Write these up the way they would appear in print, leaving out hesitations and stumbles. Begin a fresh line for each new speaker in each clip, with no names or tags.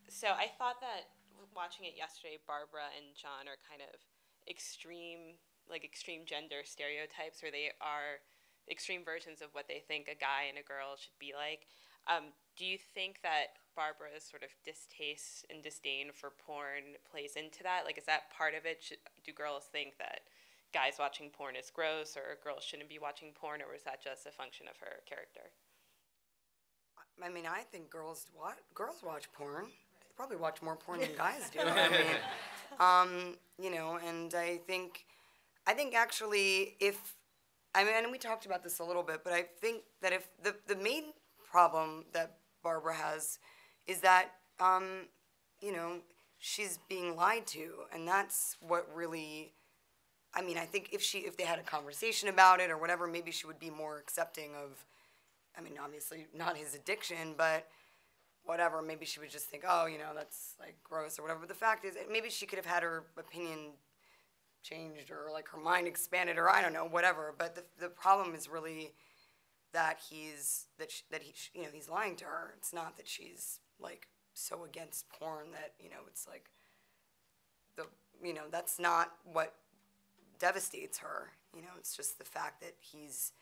So I thought that watching it yesterday, Barbara and Jon are kind of extreme gender stereotypes, where they are extreme versions of what they think a guy and a girl should be like. Do you think that Barbara's sort of distaste and disdain for porn plays into that? Like, is that part of it? Do girls think that guys watching porn is gross, or girls shouldn't be watching porn, or was that just a function of her character?
I mean, I think girls watch porn. They probably watch more porn than guys do. I mean, you know, and I think actually, if I mean, and we talked about this a little bit, but I think that if the main problem that Barbara has is that, you know, she's being lied to, and that's what really. I mean, I think if they had a conversation about it or whatever, maybe she would be more accepting of. I mean, obviously not his addiction, but whatever. Maybe she would just think, oh, you know, that's like gross or whatever. But the fact is, maybe she could have had her opinion changed or like her mind expanded or I don't know, whatever. But the problem is really that he's lying to her. It's not that she's like so against porn that it's like that's not what devastates her. It's just the fact that he's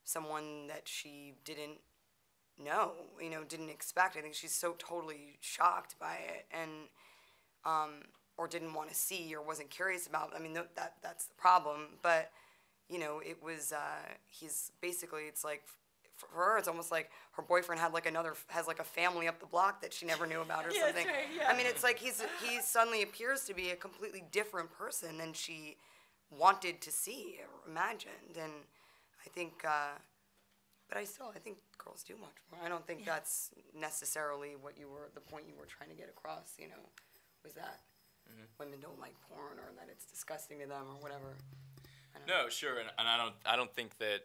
someone that she didn't know, didn't expect. I think she's so totally shocked by it, and or didn't want to see or wasn't curious about. I mean, that's the problem. But it was he's basically, it's like for her, it's almost like her boyfriend has like a family up the block that she never knew about or something.
That's right, yeah.
I mean, it's like he suddenly appears to be a completely different person than she wanted to see or imagined, and I think. But I think girls do much more. I don't think that's necessarily the point you were trying to get across. Was that women don't like porn or that it's disgusting to them or whatever.
No, sure, and I don't think that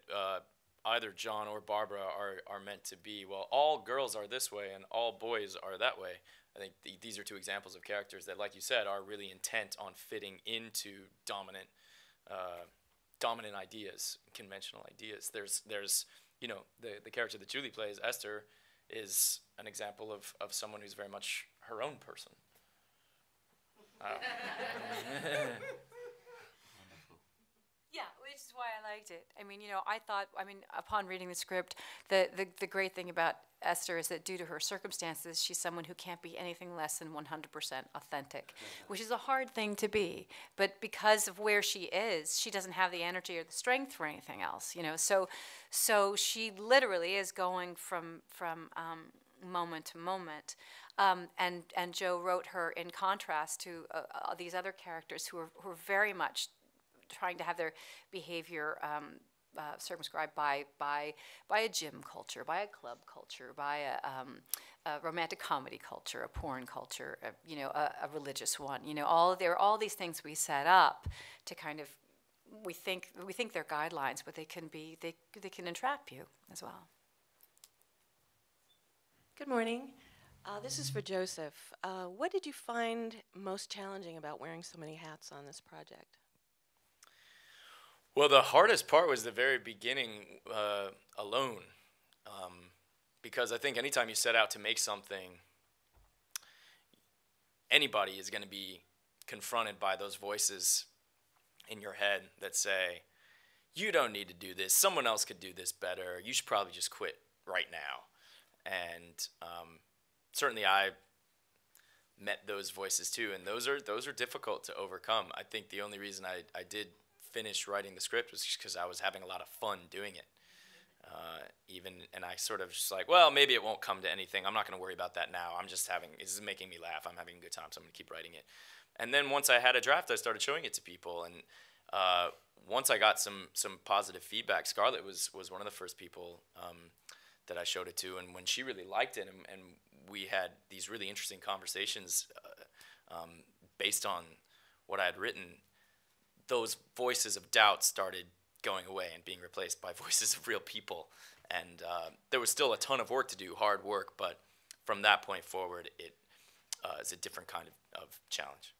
either Jon or Barbara are meant to be. Well, all girls are this way and all boys are that way. I think these are two examples of characters that, like you said, are really intent on fitting into dominant ideas, conventional ideas. There's the character that Julie plays, Esther, is an example of someone who's very much her own person.
Yeah, which is why I liked it. I mean, upon reading the script, the great thing about Esther is that due to her circumstances, she's someone who can't be anything less than 100% authentic, which is a hard thing to be. But because of where she is, she doesn't have the energy or the strength for anything else, So she literally is going from moment to moment. And Joe wrote her in contrast to these other characters who are very much trying to have their behavior circumscribed by a gym culture, by a club culture, by a romantic comedy culture, a porn culture, a religious one. There are all these things we set up to kind of we think they're guidelines, but they can entrap you as well.
Good morning. This is for Joseph. What did you find most challenging about wearing so many hats on this project?
Well, the hardest part was the very beginning alone, because I think anytime you set out to make something, anybody is going to be confronted by those voices in your head that say, you don't need to do this, someone else could do this better, you should probably just quit right now. And certainly I met those voices too, and those are difficult to overcome. I think the only reason I did finish writing the script was just because I was having a lot of fun doing it. And I sort of just like, well, maybe it won't come to anything. I'm not going to worry about that now. This is making me laugh. I'm having a good time, so I'm going to keep writing it. And then once I had a draft, I started showing it to people. And once I got some positive feedback, Scarlett was one of the first people that I showed it to. And when she really liked it, and we had these really interesting conversations based on what I had written, those voices of doubt started going away and being replaced by voices of real people. And there was still a ton of work to do, hard work, but from that point forward, it is a different kind of challenge.